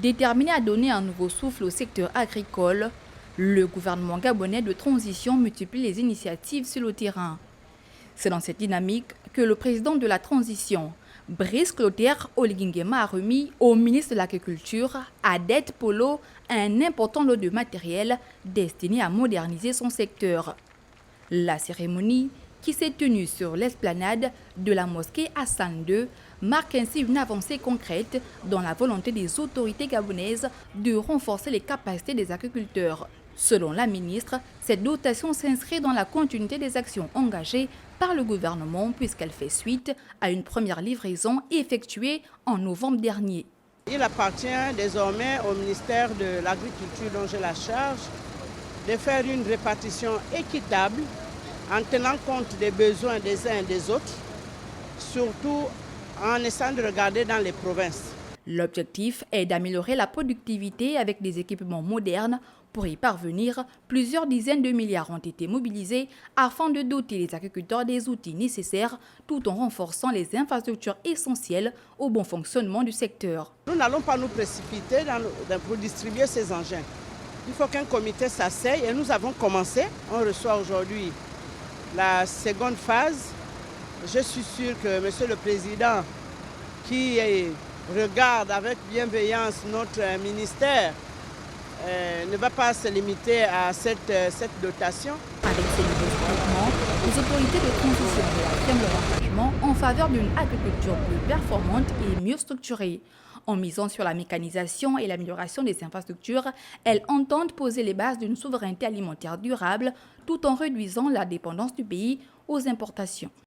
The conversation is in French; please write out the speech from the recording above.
Déterminé à donner un nouveau souffle au secteur agricole, le gouvernement gabonais de transition multiplie les initiatives sur le terrain. C'est dans cette dynamique que le président de la transition, Brice Clotaire Oligui-Nguema, a remis au ministre de l'Agriculture, Adet Polo, un important lot de matériel destiné à moderniser son secteur. La cérémonie, qui s'est tenue sur l'esplanade de la mosquée Hassan II, marque ainsi une avancée concrète dans la volonté des autorités gabonaises de renforcer les capacités des agriculteurs. Selon la ministre, cette dotation s'inscrit dans la continuité des actions engagées par le gouvernement puisqu'elle fait suite à une première livraison effectuée en novembre dernier. Il appartient désormais au ministère de l'Agriculture dont j'ai la charge de faire une répartition équitable en tenant compte des besoins des uns et des autres, surtout en essayant de regarder dans les provinces. L'objectif est d'améliorer la productivité avec des équipements modernes. Pour y parvenir, plusieurs dizaines de milliards ont été mobilisés afin de doter les agriculteurs des outils nécessaires tout en renforçant les infrastructures essentielles au bon fonctionnement du secteur. Nous n'allons pas nous précipiter pour distribuer ces engins. Il faut qu'un comité s'asseye et nous avons commencé. On reçoit aujourd'hui la seconde phase. Je suis sûr que M. le Président, qui regarde avec bienveillance notre ministère, ne va pas se limiter à cette dotation. Avec ces nouveaux équipements, les autorités de transition réaffirment leur engagement en faveur d'une agriculture plus performante et mieux structurée. En misant sur la mécanisation et l'amélioration des infrastructures, elles entendent poser les bases d'une souveraineté alimentaire durable tout en réduisant la dépendance du pays aux importations.